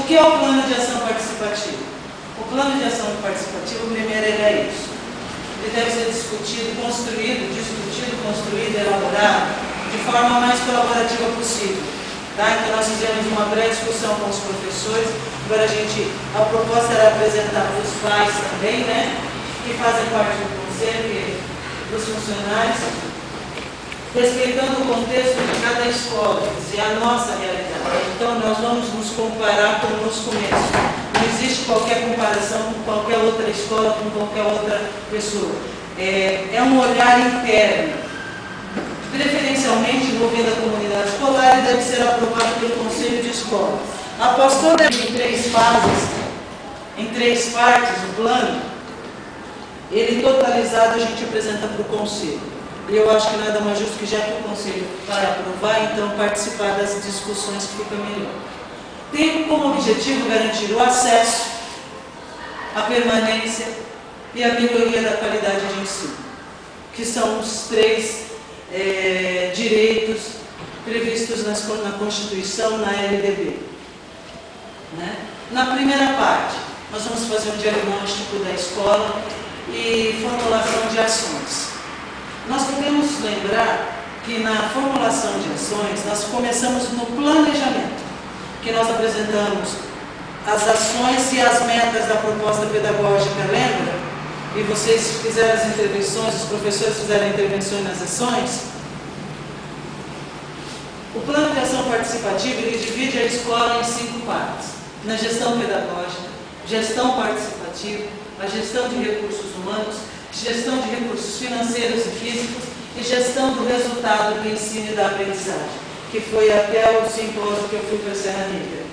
que é o plano de ação participativo? O plano de ação participativo, primeiro, ele é isso. Ele deve ser discutido, construído, elaborado de forma mais colaborativa possível. Tá? Então, nós fizemos uma pré-discussão com os professores. Agora, a proposta era apresentar para os pais também, né, que fazem parte do conselho, dos funcionários, respeitando o contexto de cada escola, quer dizer, a nossa realidade. Então, nós vamos nos comparar conosco mesmos. Não existe qualquer comparação com qualquer outra escola, com qualquer outra pessoa. É um olhar interno, preferencialmente envolvendo a comunidade escolar, e deve ser aprovado pelo Conselho de Escola. Após toda em 3 fases, em 3 partes, o plano, ele totalizado a gente apresenta para o Conselho. E eu acho que nada mais justo que, já que o Conselho vai aprovar, então participar das discussões que fica melhor. Tem como objetivo garantir o acesso, a permanência e a melhoria da qualidade de ensino, que são os 3 direitos previstos na Constituição, na LDB. Né? Na primeira parte, nós vamos fazer um diagnóstico da escola e formulação de ações. Nós podemos lembrar que na formulação de ações, nós começamos no planejamento, que nós apresentamos as ações e as metas da proposta pedagógica, lembra? E vocês fizeram as intervenções, os professores fizeram intervenções nas ações. O plano de ação participativa, ele divide a escola em 5 partes. Na gestão pedagógica, gestão participativa, a gestão de recursos humanos, gestão de recursos financeiros e físicos e gestão do resultado do ensino e da aprendizagem, que foi até o simpósio que eu fui para a Serra Negra,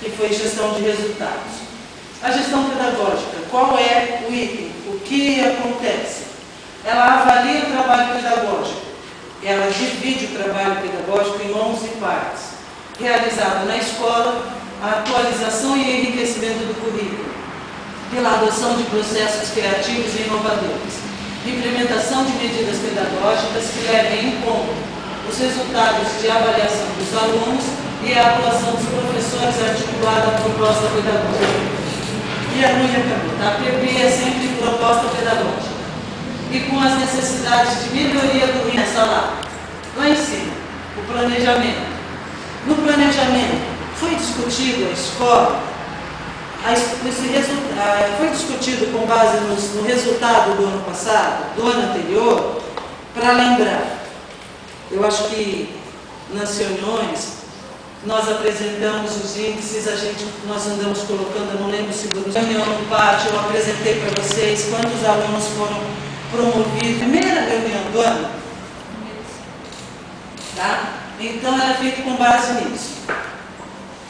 que foi gestão de resultados. A gestão pedagógica, qual é o item? O que acontece? Ela avalia o trabalho pedagógico, ela divide o trabalho pedagógico em 11 partes, realizado na escola, a atualização e enriquecimento do currículo, pela adoção de processos criativos e inovadores, implementação de medidas pedagógicas que levem em conta os resultados de avaliação dos alunos e a atuação dos professores articulada à proposta pedagógica. E a minha pergunta, a PB é sempre proposta pedagógica, e com as necessidades de melhoria do ensino lá em cima, o planejamento. No planejamento, foi discutido a escola, foi discutido com base no resultado do ano passado, do ano anterior, para lembrar. Eu acho que nas reuniões nós apresentamos os índices, nós andamos colocando, eu não lembro se na reunião no pátio eu apresentei para vocês quantos alunos foram promovidos. Primeira reunião do ano, tá? Então era feito com base nisso.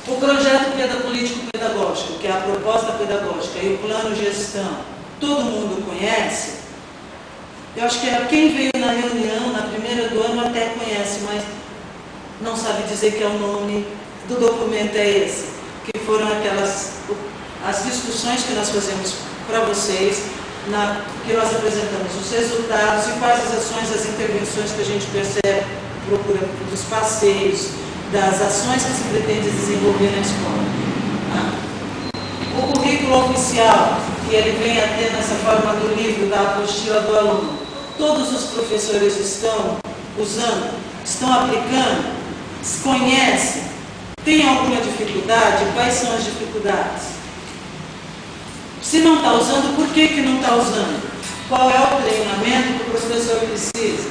O projeto político-pedagógico, que é a proposta pedagógica, e o plano de gestão, todo mundo conhece. Eu acho que quem veio na reunião, na primeira do ano, até conhece, mas não sabe dizer que é o nome do documento é esse, que foram as discussões que nós fazemos para vocês, que nós apresentamos os resultados e quais as ações, as intervenções que a gente percebe, procura dos passeios, das ações que se pretende desenvolver na escola. O currículo oficial, que ele vem a ter nessa forma do livro, da apostila do aluno, todos os professores estão usando, estão aplicando, conhecem, tem alguma dificuldade? Quais são as dificuldades? Se não está usando, por que não está usando? Qual é o treinamento que o professor precisa?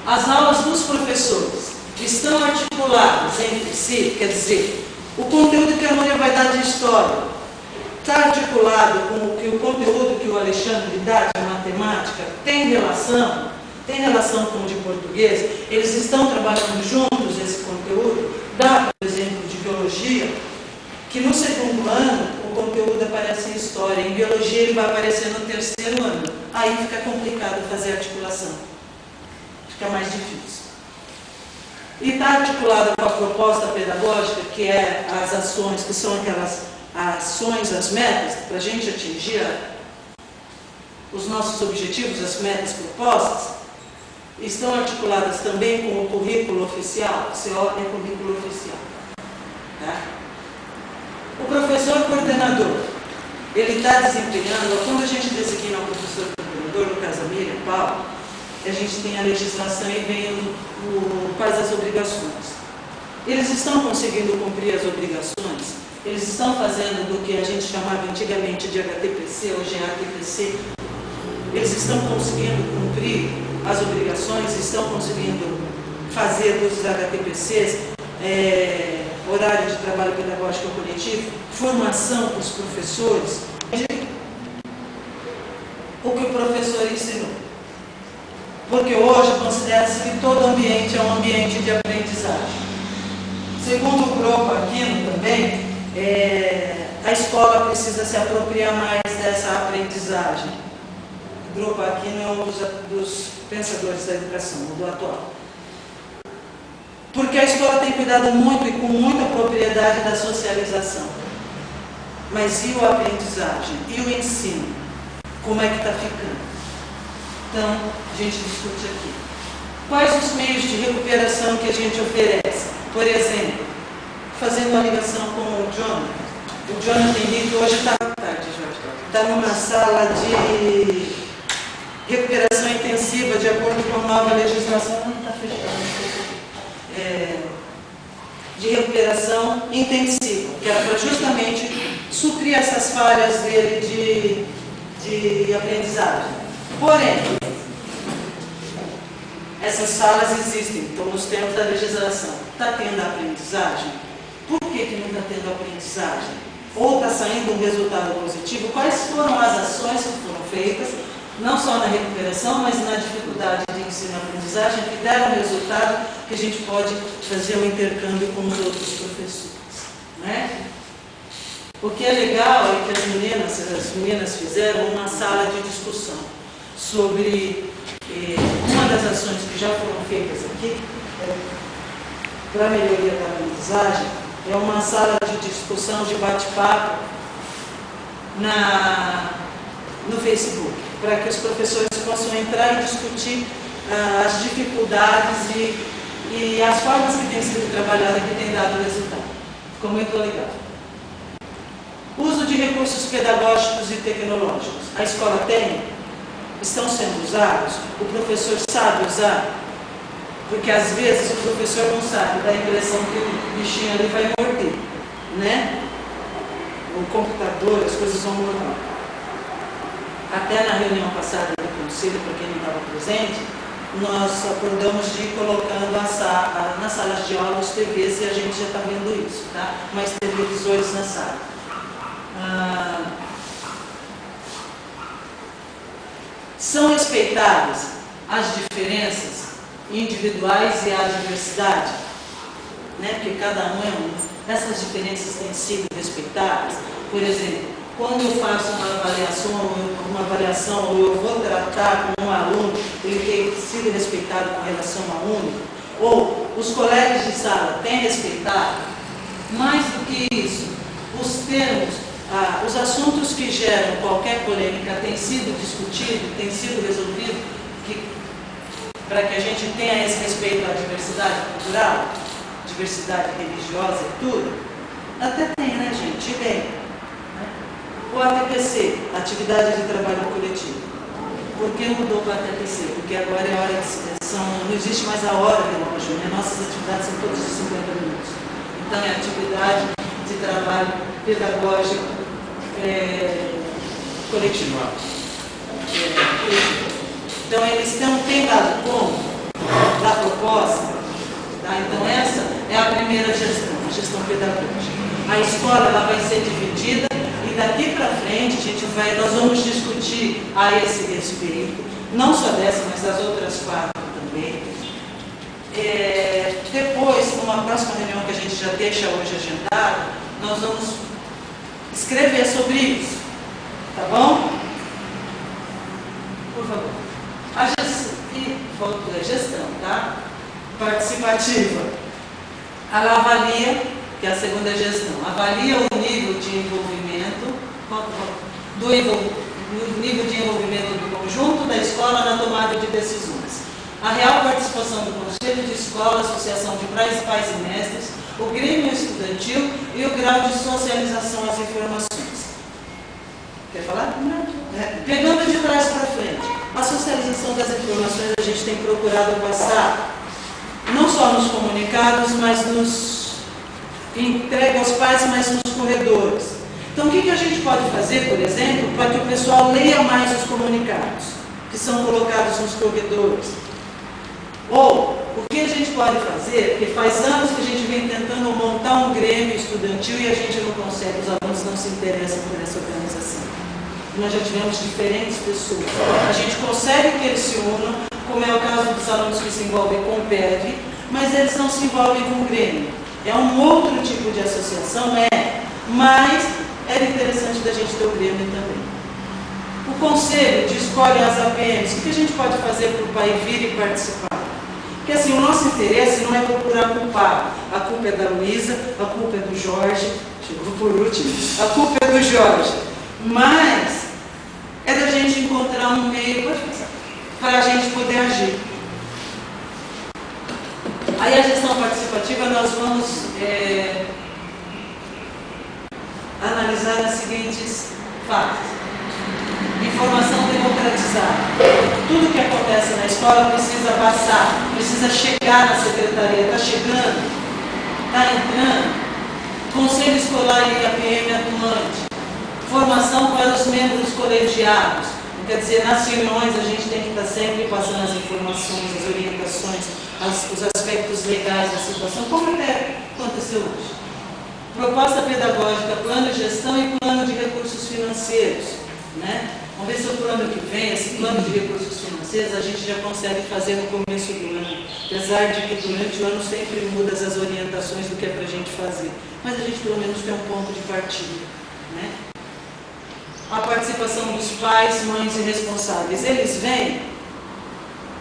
As aulas dos professores estão articuladas entre si, quer dizer, o conteúdo que a Núria vai dar de história está articulado com o conteúdo que o Alexandre dá de matemática, tem relação com o de português, eles estão trabalhando juntos esse conteúdo. Dá, por exemplo, de biologia, que no 2º ano o conteúdo aparece em história, em biologia ele vai aparecer no 3º ano, aí fica complicado fazer articulação. Fica mais difícil. E está articulada com a proposta pedagógica, que é as ações, que são aquelas ações, as metas, para a gente atingir os nossos objetivos, as metas propostas. estão articuladas também com o currículo oficial. CO é currículo oficial. Tá? O professor coordenador, ele está desempenhando, quando a gente designa um professor coordenador, no caso a Miriam, Paulo, a gente tem a legislação e vem quais as obrigações. Eles estão conseguindo cumprir as obrigações? Eles estão fazendo do que a gente chamava antigamente de HTPC, hoje é ATPC. Eles estão conseguindo cumprir as obrigações, estão conseguindo fazer dos HTPCs, horário de trabalho pedagógico coletivo, formação para os professores, o que o professor ensinou. Porque hoje considera-se que todo ambiente é um ambiente de aprendizagem. Segundo o Grupo Aquino também, a escola precisa se apropriar mais dessa aprendizagem. O Grupo Aquino é um dos pensadores da educação, do atual. Porque a escola tem cuidado muito e com muita propriedade da socialização. Mas e a aprendizagem? E o ensino? Como é que está ficando? Então, a gente discute aqui. Quais os meios de recuperação que a gente oferece? Por exemplo, fazendo uma ligação com o Jonathan. O Jonathan Henrique hoje está numa sala de recuperação intensiva, de acordo com a nova legislação. Não está fechado. De recuperação intensiva, que era para justamente suprir essas falhas dele de aprendizagem. Porém, essas salas existem, estão nos termos da legislação. Está tendo a aprendizagem? Por que não está tendo a aprendizagem? Ou está saindo um resultado positivo? Quais foram as ações que foram feitas, não só na recuperação, mas na dificuldade de ensino e aprendizagem, que deram resultado que a gente pode fazer um intercâmbio com os outros professores. Né? O que é legal é que as meninas fizeram uma sala de discussão sobre uma das ações que já foram feitas aqui, para a melhoria da aprendizagem, é uma sala de discussão, de bate-papo no Facebook, para que os professores possam entrar e discutir as dificuldades e as formas que têm sido trabalhadas que têm dado resultado. Ficou muito legal. Uso de recursos pedagógicos e tecnológicos. A escola tem? Estão sendo usados? O professor sabe usar? Porque às vezes o professor não sabe, dá a impressão que o bichinho ali vai morder, né? O computador, as coisas vão mudar. Até na reunião passada do conselho, para quem não estava presente, nós acordamos de ir colocando nas salas de aula os TVs, e a gente já está vendo isso, tá? Mais televisores na sala. São respeitadas as diferenças individuais e a diversidade, né? Porque cada um é um. Essas diferenças têm sido respeitadas. Por exemplo, quando eu faço uma avaliação, ou eu vou tratar com um aluno, ele tem sido respeitado com relação a único, ou os colegas de sala têm respeitado. Mais do que isso, os termos, os assuntos que geram qualquer polêmica têm sido discutidos, têm sido resolvidos, para que a gente tenha esse respeito à diversidade cultural, diversidade religiosa e tudo. Até tem, né, gente? Tem. O ATPC, Atividade de Trabalho Coletivo. Por que mudou para o ATPC? Porque agora é hora de não existe mais a hora relógio, né? Nossas atividades são todas de 50 minutos. Então é atividade de trabalho pedagógico coletivo. Então eles têm dado conta da proposta, tá? Então essa é a primeira gestão, a gestão pedagógica. A escola ela vai ser dividida e daqui para frente nós vamos discutir a esse respeito, não só dessa, mas das outras 4 também. Depois, numa próxima reunião que a gente já deixa hoje agendada, nós vamos escrever sobre isso, tá bom? Por favor. A gestão, tá? Participativa. Ela avalia, que é a segunda gestão, avalia o nível de envolvimento do conjunto da escola na tomada de decisões. a real participação do Conselho de Escola, Associação de Pais e Mestres, o Grêmio Estudantil e o grau de socialização às informações. Quer falar? Não. Pegando de trás para frente, a socialização das informações a gente tem procurado passar, não só nos comunicados, mas nos entrega aos pais, mas nos corredores. Então, o que a gente pode fazer, por exemplo, para que o pessoal leia mais os comunicados que são colocados nos corredores? Ou, o que a gente pode fazer, porque faz anos que a gente vem tentando montar um grêmio estudantil e a gente não consegue, os alunos não se interessam por essa organização. Nós já tivemos diferentes pessoas. A gente consegue que eles se unam, como é o caso dos alunos que se envolvem com o PEV, mas eles não se envolvem com o grêmio. É um outro tipo de associação, mas era interessante da gente ter o grêmio também. O conselho de escolhe as APMs, o que a gente pode fazer para o pai vir e participar? Porque assim, o nosso interesse não é procurar culpar. A culpa é da Luísa, a culpa é do Jorge, chegou por último, a culpa é do Jorge. Mas é da gente encontrar um meio, pode passar, para a gente poder agir. Aí a gestão participativa nós vamos analisar as seguintes fatos. Informação democratizada. Tudo que acontece na escola precisa passar, precisa chegar na secretaria. Está chegando? Está entrando? Conselho escolar e APM atuante. Formação para os membros colegiados. Quer dizer, nas reuniões a gente tem que estar sempre passando as informações, as orientações, os aspectos legais da situação, como até aconteceu hoje. Proposta pedagógica, plano de gestão e plano de recursos financeiros. Né? Vamos ver se o plano que vem, esse plano de recursos financeiros, a gente já consegue fazer no começo do ano. Apesar de que durante o ano sempre muda as orientações do que é para a gente fazer. Mas a gente pelo menos tem um ponto de partida. Né? A participação dos pais, mães e responsáveis. Eles vêm,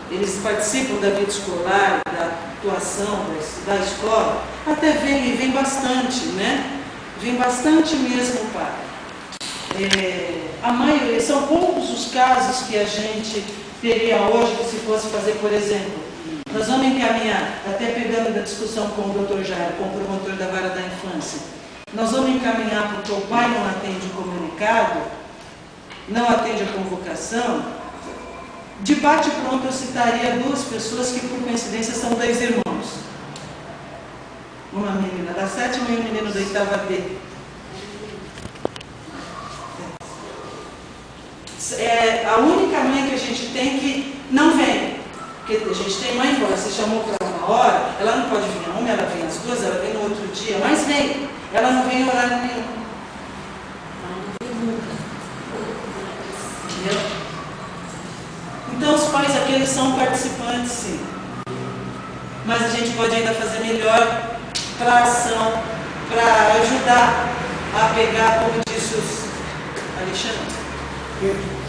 eles participam da vida escolar, da atuação da escola, até vem, e vem bastante, né? Vem bastante mesmo, pai. A maioria, são poucos os casos que a gente teria hoje que se fosse fazer, por exemplo, nós vamos encaminhar, até pegando da discussão com o Dr. Jair, com o promotor da Vara da Infância, nós vamos encaminhar porque o pai não atende o comunicado, não atende a convocação. De bate pronto eu citaria duas pessoas que por coincidência são 10 irmãos. Uma menina da 7ª e um menino da 8ª B. É a única mãe que a gente tem que não vem. Porque a gente tem mãe, embora você chamou para uma hora, ela não pode vir a uma, ela vem às 2, ela vem no outro dia, mas vem. Ela não vem em horário nenhum. Entendeu? Então os pais aqui eles são participantes, sim. Mas a gente pode ainda fazer melhor para a ação, para ajudar a pegar, como disse o Alexandre.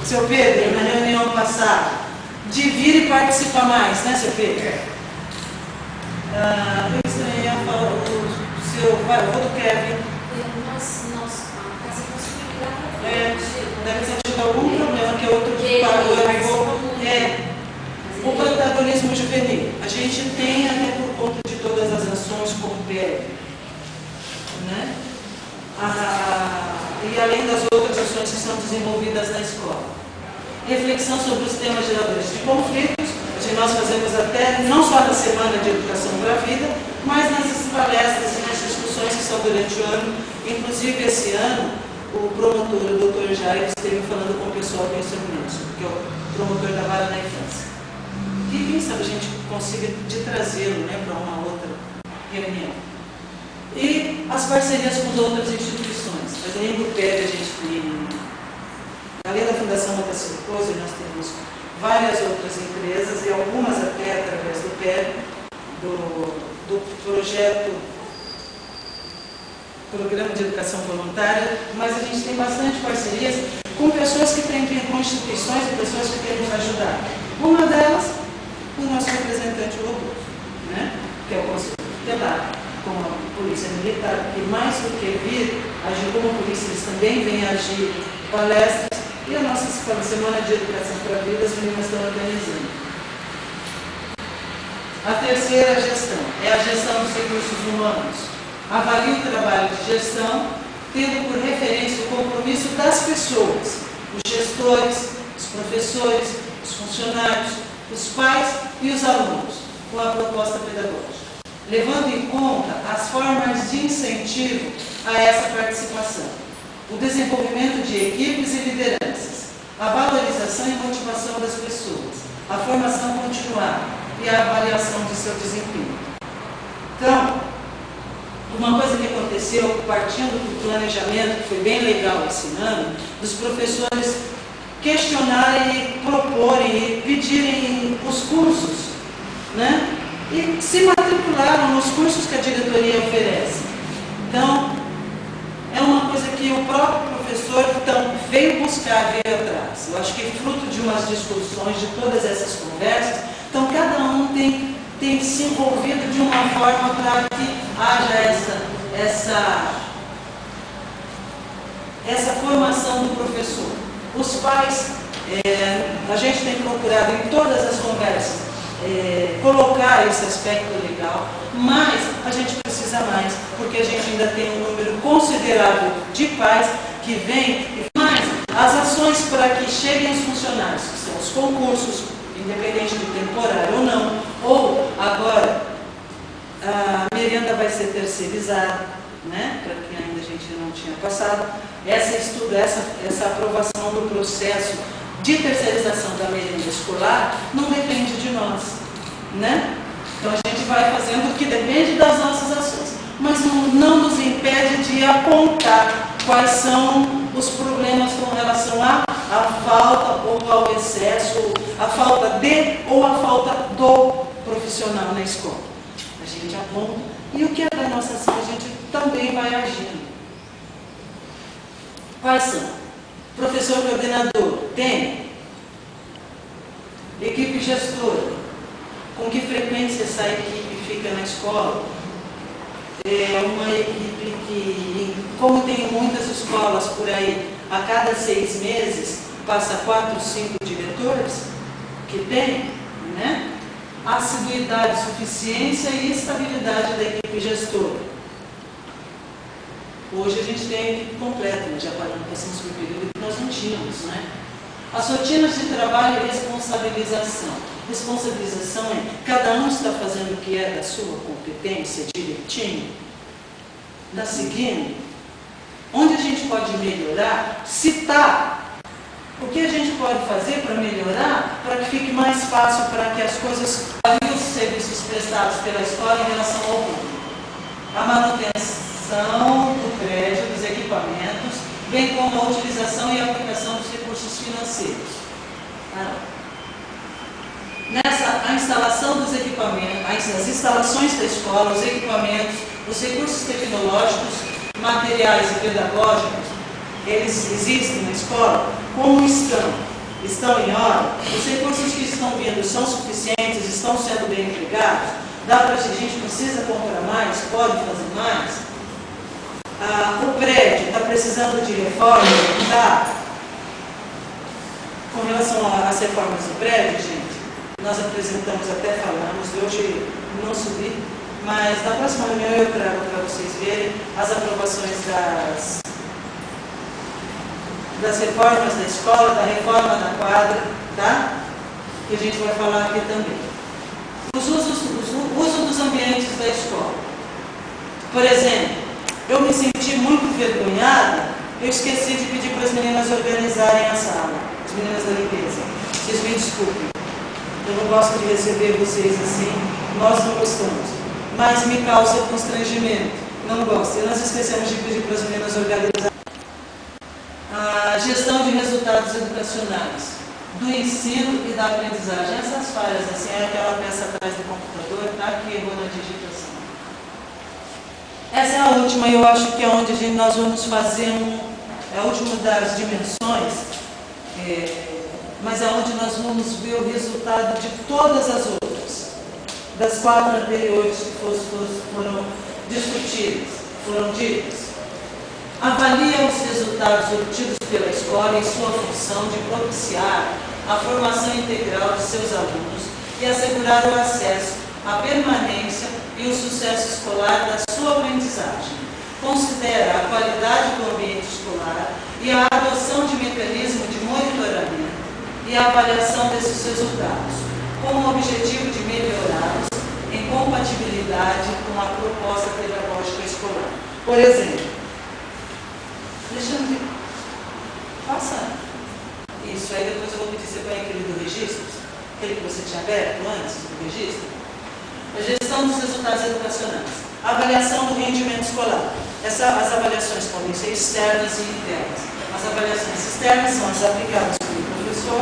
Seu Pedro, na reunião passada, de vir e participar mais, né, seu Pedro? Eu estranhei a falar o seu avô do Kevin. Deve ter tido algum problema que é outro que pagou. O protagonismo juvenil. A gente tem, até por conta de todas as ações como o PL, né? E além das outras ações que são desenvolvidas na escola. Reflexão sobre os temas geradores de conflitos, que nós fazemos até, não só na Semana de Educação para a Vida, mas nas palestras e nas discussões que são durante o ano. Inclusive, esse ano, o promotor, o Dr. Jair, esteve falando com o pessoal do instrumento, que é o promotor da Vara da Infância. E quem sabe a gente consiga de trazê-lo, né, para uma outra reunião. E as parcerias com outras instituições. Mas além do PEB, a gente tem, além da Fundação Otacílio Coser, nós temos várias outras empresas, e algumas até através do PEB, do projeto Programa de Educação Voluntária, mas a gente tem bastante parcerias com pessoas que têm, com instituições e pessoas que querem nos ajudar. Uma delas, o nosso representante Rodolfo, né? Que é o Conselho Tutelar, com a Polícia Militar, que mais do que vir agir como polícia, eles também vêm agir palestras, e a nossa Semana de Educação para a Vida, as meninas estão organizando. A terceira gestão é a gestão dos recursos humanos. Avalia o trabalho de gestão, tendo por referência o compromisso das pessoas, os gestores, os professores, os funcionários, os pais e os alunos, com a proposta pedagógica, levando em conta as formas de incentivo a essa participação, o desenvolvimento de equipes e lideranças, a valorização e motivação das pessoas, a formação continuada e a avaliação de seu desempenho. Então, uma coisa que aconteceu, partindo do planejamento, que foi bem legal esse ano, dos professores questionarem e proporem e pedirem os cursos, né? E se matricularam nos cursos que a diretoria oferece. Então, é uma coisa que o próprio professor veio buscar, veio atrás. Eu acho que é fruto de umas discussões, de todas essas conversas. Então, cada um tem se envolvido de uma forma para que haja essa formação do professor. Os pais, a gente tem procurado em todas as conversas colocar esse aspecto legal, mas a gente precisa mais, porque a gente ainda tem um número considerável de pais que vêm e fazem as ações para que cheguem os funcionários, que são os concursos, independente de temporário ou não, ou agora a merenda vai ser terceirizada, né, para quem ainda a gente não tinha passado, essa aprovação do processo de terceirização da merenda escolar não depende de nós, né? Então a gente vai fazendo o que depende das nossas ações, mas não nos impede de apontar quais são os problemas com relação à falta ou ao excesso, a falta de ou a falta do profissional na escola. A gente aponta e o que é da nossa ação a gente também vai agindo. Quais são? Professor coordenador, tem? Equipe gestora, com que frequência essa equipe fica na escola? É uma equipe que, como tem muitas escolas por aí, a cada 6 meses passa 4, 5 diretores, que tem, né? Assiduidade, suficiência e estabilidade da equipe gestora. Hoje a gente tem a equipe completa, mas já passamos por um período que nós não tínhamos, né? As rotinas de trabalho e responsabilização. Responsabilização é cada um está fazendo o que é da sua competência direitinho, está seguindo. Onde a gente pode melhorar, citar o que a gente pode fazer para melhorar, para que fique mais fácil, para que as coisas, os serviços prestados pela escola em relação ao público. A manutenção do prédio, dos equipamentos, bem como a utilização e aplicação dos recursos financeiros. A instalação dos equipamentos, as instalações da escola, os equipamentos, os recursos tecnológicos, materiais e pedagógicos, eles existem na escola? Como estão? Estão em ordem? Os recursos que estão vindo são suficientes? Estão sendo bem empregados? A gente precisa comprar mais? Pode fazer mais? O prédio está precisando de reforma? Tá? Com relação às reformas do prédio, gente, nós apresentamos, até falamos, hoje não subi, mas na próxima reunião eu trago para vocês verem as aprovações das reformas da escola, da reforma da quadra, tá? Que a gente vai falar aqui também. O uso dos ambientes da escola. Por exemplo, eu me senti muito envergonhada, eu esqueci de pedir para as meninas organizarem a sala, as meninas da limpeza. Vocês me desculpem, eu não gosto de receber vocês assim, nós não gostamos, mas me causa constrangimento, não gosto. E nós esquecemos de pedir para as meninas organizarem. A gestão de resultados educacionais, do ensino e da aprendizagem. Essas falhas, assim, é aquela peça atrás do computador, tá? Que errou na digitação. Essa é a última, e eu acho que é onde nós vamos fazer é a última das dimensões, mas é onde nós vamos ver o resultado de todas as outras, das 4 anteriores que foram discutidas, foram ditas. Avalia os resultados obtidos pela escola em sua função de propiciar a formação integral de seus alunos e assegurar o acesso a permanência e o sucesso escolar da sua aprendizagem. Considera a qualidade do ambiente escolar e a adoção de mecanismo de monitoramento e a avaliação desses resultados, com o objetivo de melhorá-los em compatibilidade com a proposta pedagógica escolar. Por exemplo, Alexandre, faça isso, aí depois eu vou pedir, você põe aquele do registro, aquele que você tinha aberto antes do registro. A gestão dos resultados educacionais, a avaliação do rendimento escolar. As avaliações podem ser externas e internas. As avaliações externas são as aplicadas pelo professor,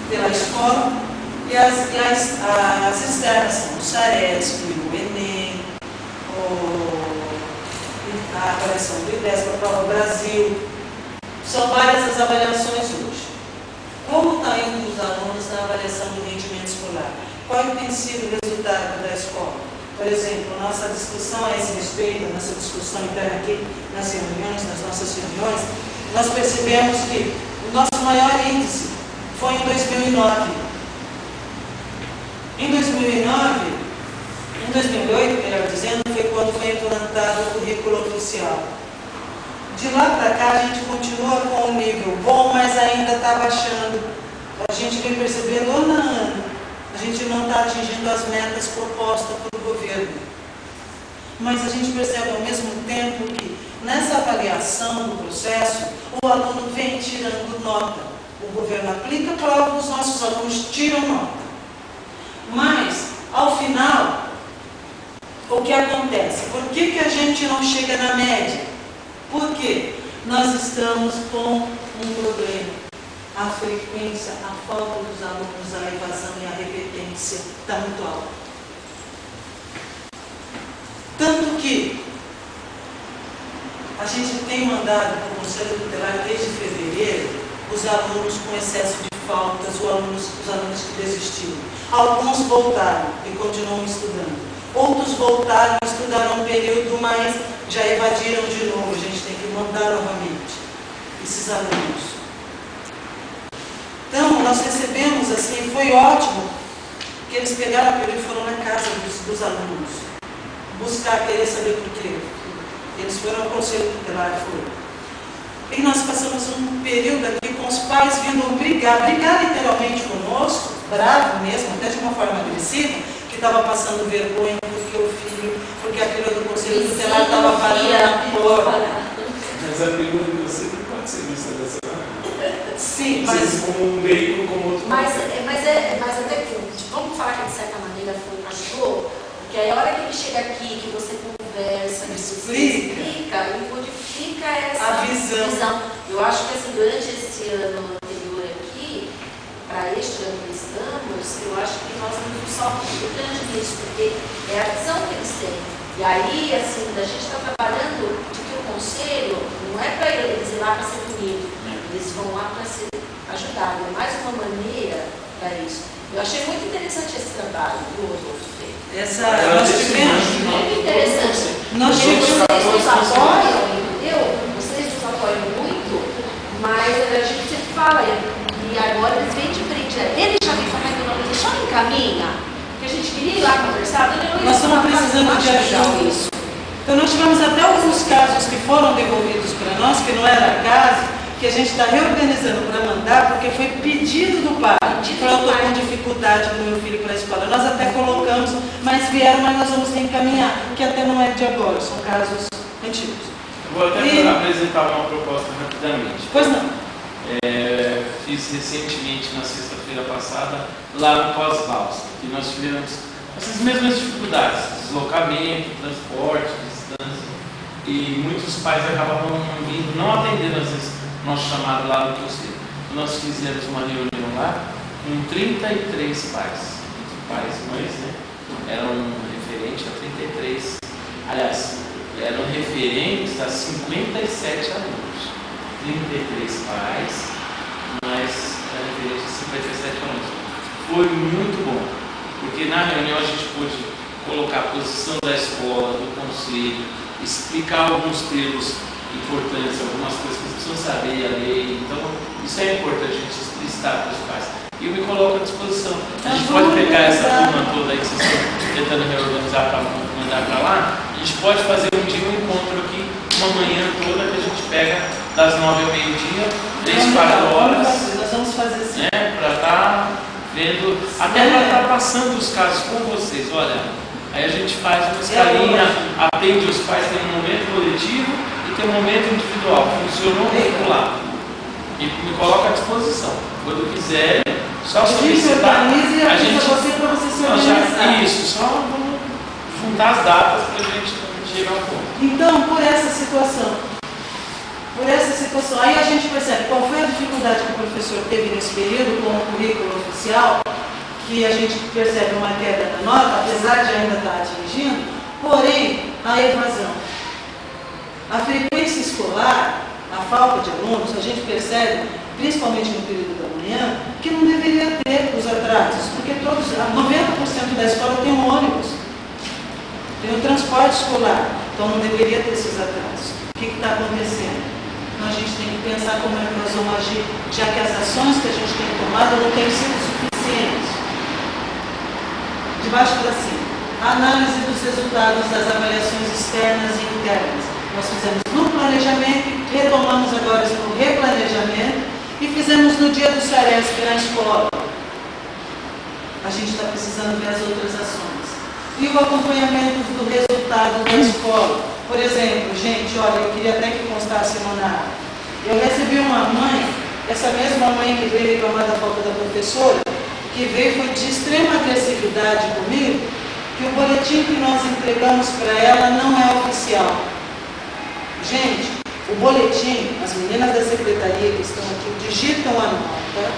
pela escola, e as externas são o SAESP, o Enem, a avaliação do IDESP, a Prova Brasil. São várias as avaliações hoje. Como está indo os alunos na avaliação do rendimento escolar? Qual tem sido o resultado da escola? Por exemplo, nossa discussão a esse respeito, nossa discussão interna aqui nas reuniões, nas nossas reuniões, nós percebemos que o nosso maior índice foi em 2009. Em 2008, melhor dizendo, foi quando foi implantado o currículo oficial. De lá para cá, a gente continua com um nível bom, mas ainda está baixando. A gente vem percebendo ano a ano, a gente não está atingindo as metas propostas pelo governo. Mas a gente percebe ao mesmo tempo que nessa avaliação do processo, o aluno vem tirando nota. O governo aplica a prova, os nossos alunos tiram nota. Mas, ao final, o que acontece? Por que a gente não chega na média? Porque nós estamos com um problema. A frequência, a falta dos alunos, a evasão e a repetência está muito alta. Tanto que a gente tem mandado para o Conselho Tutelar desde fevereiro os alunos com excesso de faltas, os alunos que desistiram. Alguns voltaram e continuam estudando. Outros voltaram, estudaram um período, mas já evadiram de novo. A gente tem que mandar novamente esses alunos. Então, nós recebemos assim, foi ótimo que eles pegaram a período e foram na casa dos alunos, buscar, querer saber por quê. Eles foram ao Conselho Tutelar, e nós passamos um período aqui com os pais vindo brigar literalmente conosco, bravo mesmo, até de uma forma agressiva, que estava passando vergonha porque a filha do Conselho Tutelar estava parando na porta. Mas a pergunta sempre pode ser vista dessa maneira. Sim, mas como um veículo como outro. Mas até que, vamos falar que de certa maneira foi um ajudou, porque aí a hora que ele chega aqui, que você conversa, que você explica e modifica essa visão. Eu acho que assim, durante esse ano anterior aqui, para este ano que estamos, eu acho que nós temos um salto muito grande nisso, porque é a visão que eles têm. E aí, assim, a gente está trabalhando de que o conselho não é para eles ir lá para ser punido, eles vão lá para ser ajudados. É mais uma maneira para isso. Eu achei muito interessante esse trabalho do Rodolfo feito. Nós tivemos muito interessante. Vocês nos apoiam, entendeu? Vocês nos apoiam muito, mas a gente sempre fala, e agora eles vêm de frente. Ele já vem falando, não, ele só encaminha. Que a gente queria ir lá conversar, nós estamos precisando de ajuda. Isso. Então nós tivemos até alguns casos que foram devolvidos para nós, que não era caso, que a gente está reorganizando para mandar, porque foi pedido do pai, para eu estou com dificuldade do meu filho para a escola. Nós até colocamos, mas vieram, mas nós vamos reencaminhar, que até não é de agora, são casos antigos. Eu vou até apresentar uma proposta rapidamente. Pois não. Fiz recentemente, na sexta-feira passada, lá no Pós-Valsa, que nós tivemos essas mesmas dificuldades, deslocamento, transporte, distância, e muitos pais acabavam vindo, não atendendo às vezes nosso chamado lá no conselho. Nós fizemos uma reunião lá com 33 pais e mães, né? Eram referentes a 33, aliás, eram referentes a 57 alunos, 33 pais, mas era referente a 57 alunos. Foi muito bom, porque na reunião a gente pôde colocar a posição da escola, do conselho, explicar alguns termos importantes, algumas coisas que eles precisam saber, a lei. Então, isso é importante a gente explicitar para os pais. E eu me coloco à disposição. A gente pode pegar essa turma toda aí que vocês estão tentando reorganizar para mandar para lá, a gente pode fazer um dia um encontro aqui, uma manhã toda que a gente pega das 9 ao meio-dia, 3, 4 horas. Nós vamos fazer assim. Para estar vendo, até para estar passando os casos com vocês. Olha, aí a gente faz uma escalinha, aprende os pais, tem um momento coletivo e tem um momento individual. Funcionou muito lá. E me coloca à disposição. Quando quiser, só solicitar. A gente para você se organizar. Isso, só vamos juntar as datas para a gente chegar ao ponto. Então, por essa situação, aí a gente percebe qual foi a dificuldade que o professor teve nesse período com o currículo oficial, que a gente percebe uma queda da nota, apesar de ainda estar atingindo, porém, a evasão. A frequência escolar, a falta de alunos, a gente percebe, principalmente no período da manhã, que não deveria ter os atrasos, porque 90% da escola tem um ônibus, tem o transporte escolar, então não deveria ter esses atrasos. O que está acontecendo? Então a gente tem que pensar como é que nós vamos agir, já que as ações que a gente tem tomado não têm sido suficientes. De baixo para cima. A análise dos resultados das avaliações externas e internas. Nós fizemos no planejamento, retomamos agora no replanejamento e fizemos no dia do SARESP na escola. A gente está precisando ver as outras ações. E o acompanhamento do resultado da escola. Por exemplo, gente, olha, eu queria até que constasse na. Eu recebi uma mãe, essa mesma mãe que veio reclamar da falta da professora, que veio foi de extrema agressividade comigo, que o boletim que nós entregamos para ela não é oficial. Gente, o boletim, as meninas da secretaria que estão aqui digitam a nota.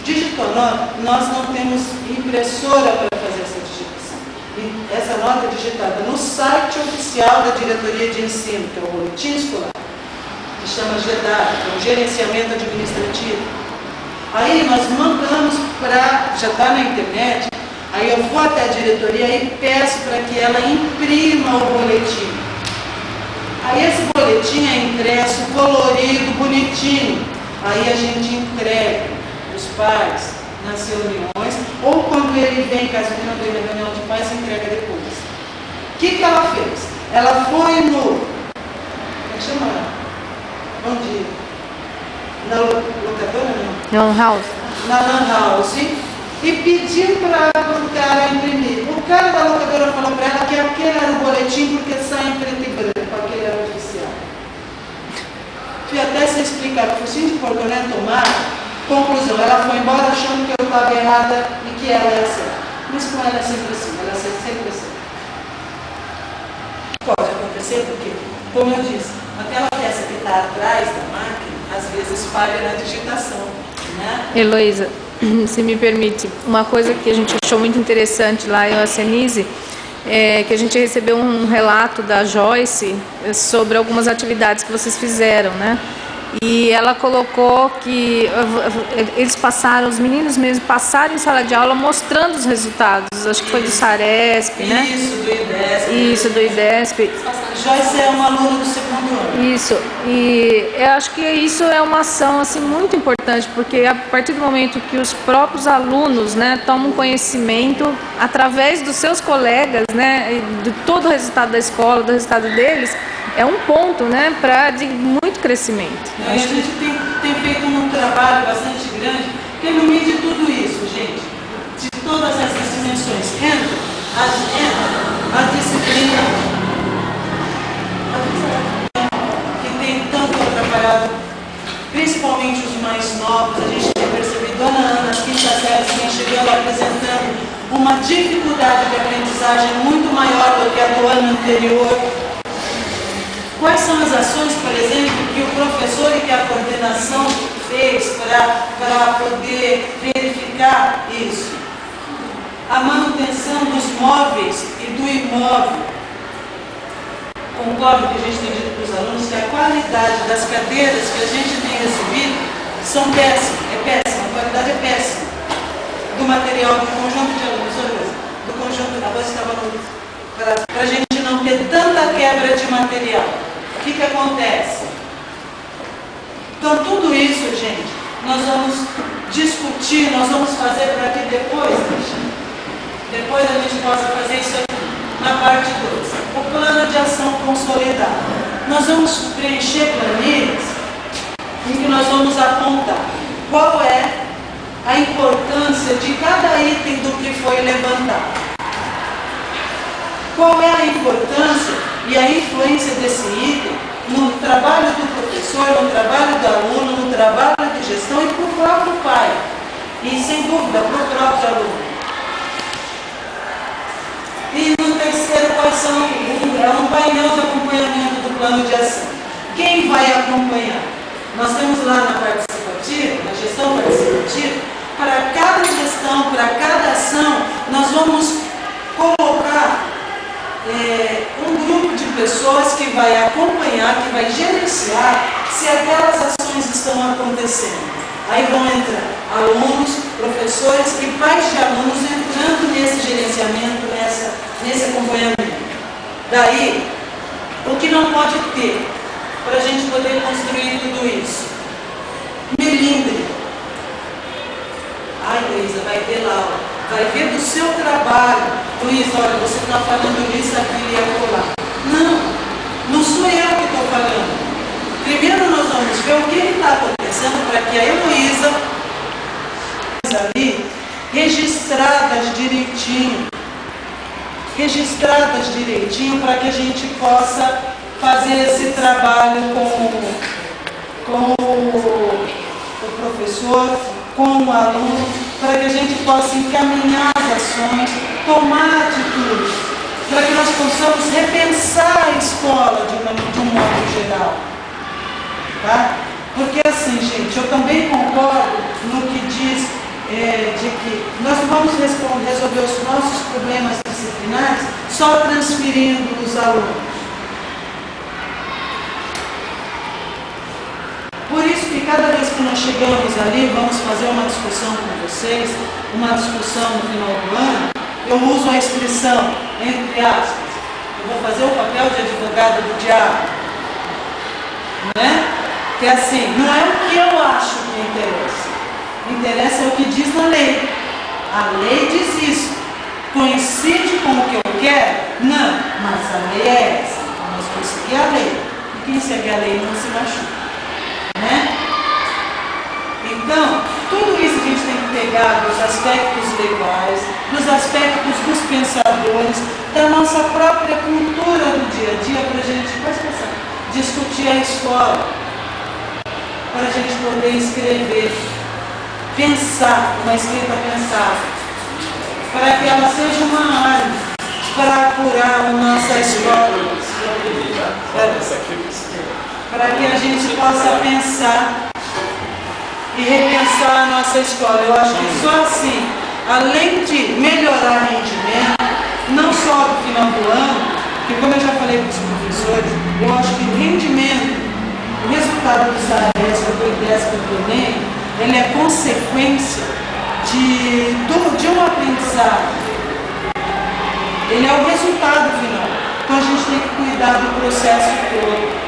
Digitou a nota, nós não temos impressora para fazer essa digitação. E essa nota é digitada no site oficial da Diretoria de Ensino, que é o Boletim Escolar, que chama GEDAR, que é o Gerenciamento Administrativo. Aí nós mandamos para, já está na internet, aí eu vou até a diretoria e peço para que ela imprima o boletim. Aí esse boletim é impresso, colorido, bonitinho. Aí a gente entrega os pais nas reuniões, ou quando ele vem, caso ele não tenha reunião de pais, entrega depois. O que ela fez? Ela foi no... Como chama? Onde? Na locadora, não? Lan House. Na Lan House. E pediu para o cara imprimir. O cara da locadora falou para ela que aquele era o boletim porque sai em preto e branco, aquele era oficial. Fui até se explicar para o síndico Portoné tomar. Conclusão, ela foi embora achando que eu estava errada e que ela ia certa. Mas com ela é sempre assim, ela é sempre assim. Pode acontecer porque, como eu disse, aquela peça que está atrás da máquina, às vezes falha na digitação, né? Heloísa, se me permite, uma coisa que a gente achou muito interessante lá, eu e a Senise, é que a gente recebeu um relato da Joyce sobre algumas atividades que vocês fizeram, né? E ela colocou que eles passaram, os meninos mesmo passaram em sala de aula mostrando os resultados. Acho que foi do SARESP, né? Isso, do IDESP. Isso, do IDESP. Joyce é uma aluna do segundo ano. Isso, e eu acho que isso é uma ação assim, muito importante, porque a partir do momento que os próprios alunos, né, tomam conhecimento através dos seus colegas, né, de todo o resultado da escola, do resultado deles, é um ponto, né, de muito crescimento. A gente tem feito um trabalho bastante grande, porque no meio de tudo isso, gente, de todas essas dimensões, entra a disciplina que tem tanto atrapalhado, principalmente os mais novos. A gente tem percebido, Dona Ana, as quinta séries, vem chegando apresentando uma dificuldade de aprendizagem muito maior do que a do ano anterior. Quais são as ações, por exemplo, que o professor e que a coordenação fez para poder verificar isso? A manutenção dos móveis e do imóvel. Concordo que a gente tem dito para os alunos que a qualidade das cadeiras que a gente tem recebido são péssimas, a qualidade é péssima. Do material, do conjunto de alunos, do conjunto, a voz estava para a gente não ter tanta quebra de material. O que acontece? Então, tudo isso, gente, nós vamos discutir, nós vamos fazer para que depois depois a gente possa fazer isso aqui. Na parte 2, o plano de ação consolidado. Nós vamos preencher planilhas em que nós vamos apontar qual é a importância de cada item do que foi levantado. Qual é a importância e a influência desse item no trabalho do professor, no trabalho do aluno, no trabalho de gestão e para o próprio pai. E, sem dúvida, para o próprio aluno. E no terceiro, quais são? É um painel de acompanhamento do plano de ação. Quem vai acompanhar? Nós temos lá na participativa, na gestão participativa, para cada gestão, para cada ação, nós vamos colocar um grupo de pessoas que vai acompanhar, que vai gerenciar se aquelas ações estão acontecendo. Aí vão entrar alunos, professores e pais de alunos entrando nesse gerenciamento, nesse acompanhamento. Daí, o que não pode ter para a gente poder construir tudo isso? Melindre. Ai, Luísa, vai ver lá, vai ver do seu trabalho. Luísa, olha, você está falando isso, aquilo e acolá. Não sou eu que estou falando. Primeiro nós vamos ver o que está acontecendo para que a Heloísa ali registradas direitinho para que a gente possa fazer esse trabalho com o professor, com o aluno, para que a gente possa encaminhar as ações, tomar atitudes, para que nós possamos repensar a escola de um modo geral. Tá? Porque assim, gente, eu também concordo no que diz de que nós não vamos resolver os nossos problemas disciplinares só transferindo os alunos. Por isso que cada vez que nós chegamos ali, vamos fazer uma discussão com vocês, uma discussão no final do ano, eu uso a expressão, entre aspas, eu vou fazer o papel de advogado do diabo. Né? Que é assim, não é o que eu acho que interessa. Interessa é o que diz na lei. A lei diz isso. Coincide com o que eu quero? Não, mas a lei é essa. Então nós vamos seguir a lei. E quem segue a lei não se machuca. Né? Então, tudo isso a gente tem que pegar dos aspectos legais, dos aspectos dos pensadores, da nossa própria cultura do dia a dia, para a gente, pode passar, discutir a escola, para a gente poder escrever, pensar, uma escrita pensada, para que ela seja uma arma para curar a nossa escola. Para que a gente possa pensar e repensar a nossa escola. Eu acho que só assim, além de melhorar o rendimento, não só no final do ano, porque como eu já falei para os professores, eu acho que o rendimento, o resultado do SAESC, do IDESC, do ENEM, ele é consequência de um aprendizado. Ele é o resultado final. Então a gente tem que cuidar do processo todo.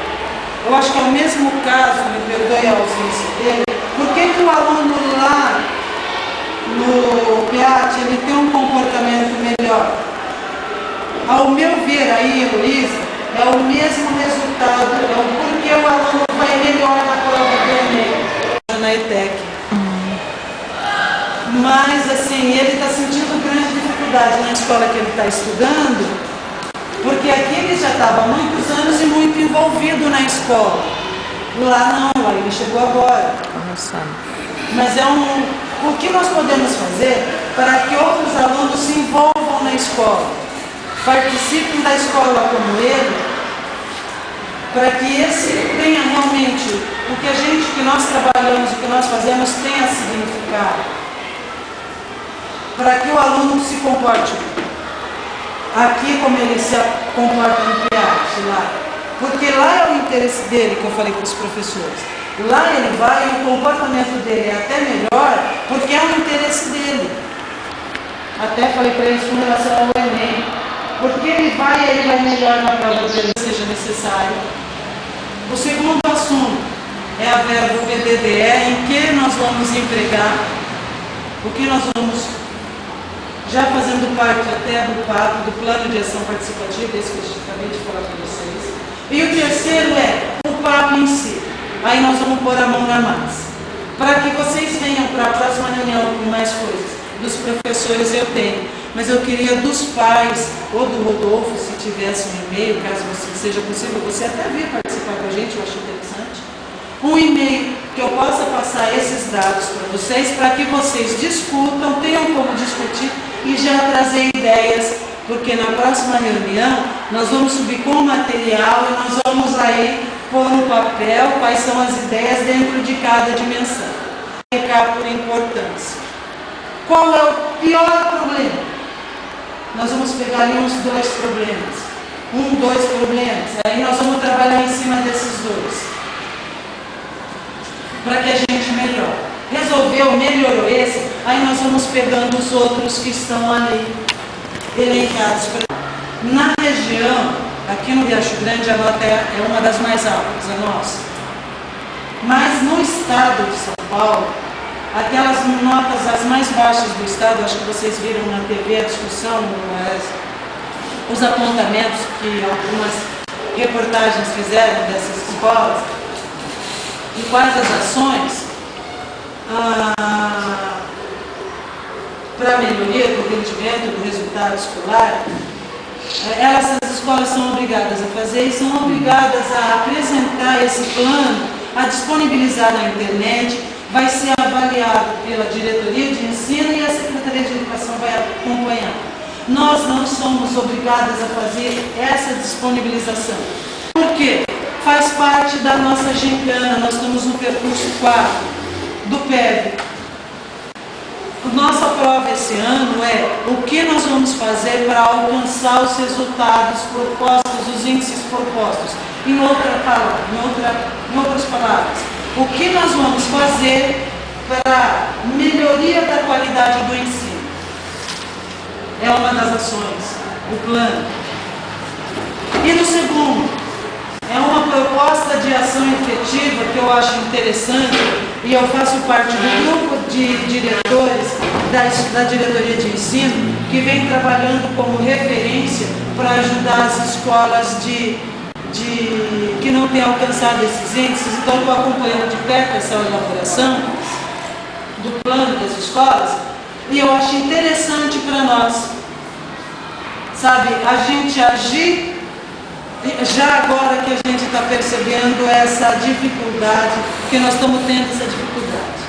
Eu acho que é o mesmo caso, me perdoe a ausência dele, por que o aluno lá no PEAT ele tem um comportamento melhor? Ao meu ver aí, Heloísa, é o mesmo resultado, é o porquê o aluno vai melhor na prova do ENEM, na ETEC. Mas assim, ele está sentindo grande dificuldade na escola que ele está estudando, porque aqui ele já estava há muitos anos e muito envolvido na escola. Lá não, lá ele chegou agora. Mas o que nós podemos fazer para que outros alunos se envolvam na escola, participem da escola como ele, para que esse tenha realmente o que nós trabalhamos, o que nós fazemos tenha significado, para que o aluno se comporte aqui como ele se comporta no PEAT lá. Porque lá é o interesse dele, que eu falei com os professores. Lá ele vai e o comportamento dele é até melhor, porque é o interesse dele. Até falei para eles com relação ao ENEM. Porque ele vai melhor na prova dele, seja necessário. O segundo assunto é a verba BDDE, em que nós vamos empregar, o que nós vamos já fazendo parte até do PAP, do Plano de Ação Participativa, esse que eu acabei de falar para vocês. E o terceiro é o PAP em si. Aí nós vamos pôr a mão na massa. Para que vocês venham para a próxima reunião com mais coisas. Dos professores eu tenho, mas eu queria dos pais, ou do Rodolfo, se tivesse um e-mail, caso seja possível, você até vir participar com a gente, eu acho interessante. Um e-mail que eu possa passar esses dados para vocês, para que vocês discutam, tenham como discutir e já trazer ideias, porque na próxima reunião nós vamos subir com o material e nós vamos aí pôr no papel quais são as ideias dentro de cada dimensão. Ficar por importância. Qual é o pior problema? Nós vamos pegar ali uns 2 problemas. 2 problemas. Aí nós vamos trabalhar em cima desses 2. Para que a gente melhore. Resolveu, melhorou esse, aí nós vamos pegando os outros que estão ali elencados. Na região, aqui no Riacho Grande, a nota é uma das mais altas, a nossa. Mas no estado de São Paulo, aquelas notas as mais baixas do estado, acho que vocês viram na TV a discussão, os apontamentos que algumas reportagens fizeram dessas escolas, e quais as ações para a melhoria do rendimento, do resultado escolar. Essas escolas são obrigadas a fazer e são obrigadas a apresentar esse plano, a disponibilizar na internet, vai ser avaliado pela diretoria de ensino e a Secretaria de Educação vai acompanhar. Nós não somos obrigadas a fazer essa disponibilização. Por quê? Faz parte da nossa gincana, nós estamos no percurso 4 do PEV. Nossa prova esse ano é o que nós vamos fazer para alcançar os resultados propostos, os índices propostos. Em outras palavras, o que nós vamos fazer para melhoria da qualidade do ensino. É uma das ações, o plano. E no segundo, é uma proposta de ação efetiva que eu acho interessante e eu faço parte do grupo de diretores da diretoria de ensino que vem trabalhando como referência para ajudar as escolas que não têm alcançado esses índices. Então, estou acompanhando de perto essa elaboração do plano das escolas e eu acho interessante para nós, sabe, a gente agir já agora que a gente está percebendo essa dificuldade, que nós estamos tendo essa dificuldade.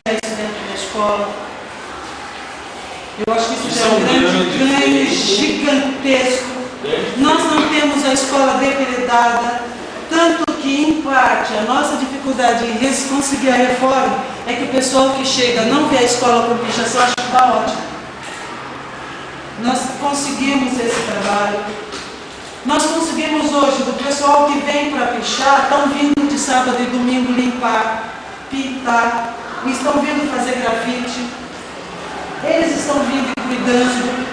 É isso dentro da escola. Eu acho que isso já é um grande ganho gigantesco. Nós não temos a escola depredada, tanto que, em parte, a nossa dificuldade em conseguir a reforma é que o pessoal que chega não vê a escola por pichação, acha que está ótimo. Nós conseguimos esse trabalho. Nós conseguimos hoje, do pessoal que vem para pichar, estão vindo de sábado e domingo limpar, pintar, estão vindo fazer grafite, eles estão vindo e cuidando.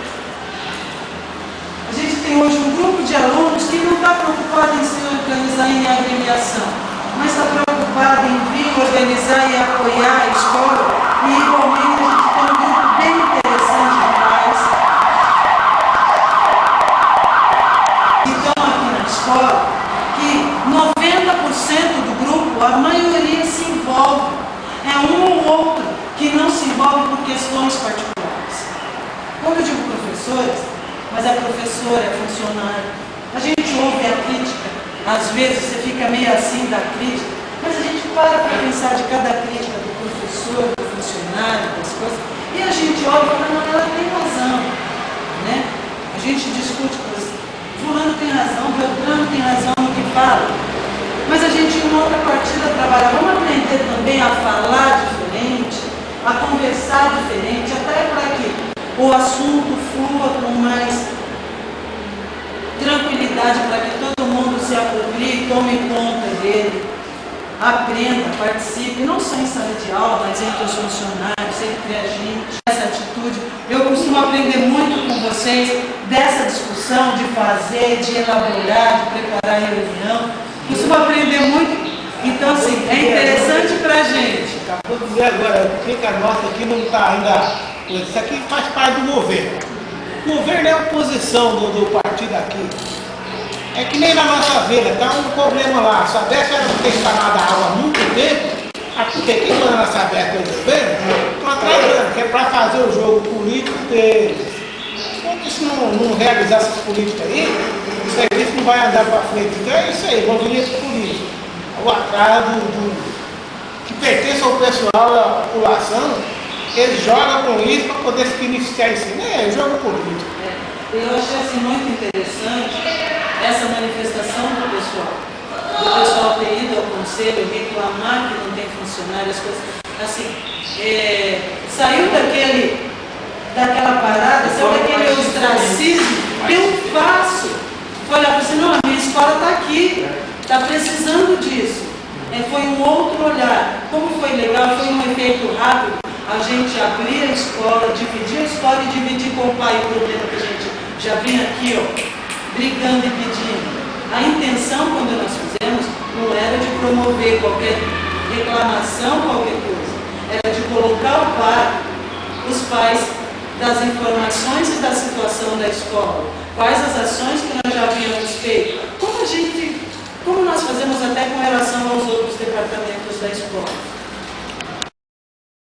A gente tem hoje um grupo de alunos que não está preocupado em se organizar em agremiação, mas está preocupado em vir organizar e apoiar a escola, e igualmente a gente tem um grupo bem interessante de pais. Escola, que 90% do grupo, a maioria se envolve. É um ou outro que não se envolve por questões particulares. Quando eu digo professores, mas a professora é funcionária. A gente ouve a crítica, às vezes você fica meio assim da crítica, mas a gente para pensar de cada crítica do professor, do funcionário, das coisas, e a gente olha e fala, não, ela tem razão. Né? A gente discute coisas. Fulano tem razão, Beltrano tem razão no que fala. Mas a gente, em outra partida, trabalha. Vamos aprender também a falar diferente, a conversar diferente, até para que o assunto flua com mais tranquilidade, para que todo mundo se aproprie, tome conta dele, aprenda, participe, não só em sala de aula, mas entre os funcionários, entre a gente. Essa atitude, eu costumo aprender muito com vocês dessa discussão, de fazer, de elaborar, de preparar a reunião. Costumo aprender muito, então assim, é interessante para a gente. Acabou de dizer agora, por que a nota aqui não está ainda coisa. Isso aqui faz parte do governo. O governo é a oposição do partido aqui. É que nem na nossa vida, está um problema lá. A Sabesp era para ter instalado a água há muito tempo. Porque quem manda na Sabesp é o governo, estão atrasando, que é para fazer o jogo político deles. Enquanto isso não realizar essas políticas aí, o serviço não vai andar para frente. Então é isso aí, movimento político. O atraso que pertence ao pessoal, à população, eles jogam com isso para poder se beneficiar isso. É jogo político. Eu achei assim, muito interessante essa manifestação do pessoal ter ido ao conselho reclamar que não tem funcionário, as coisas assim, saiu daquela parada, saiu daquele ostracismo, deu um passo, foi olhar assim, não, a minha escola está aqui, está precisando disso. Foi um outro olhar. Como foi legal, foi um efeito rápido, a gente abrir a escola, dividir a escola e dividir com o pai o problema que a gente já vinha aqui, brigando e pedindo. A intenção, quando nós fizemos, não era de promover qualquer reclamação, qualquer coisa. Era de colocar o par, os pais, das informações e da situação da escola. Quais as ações que nós já havíamos feito.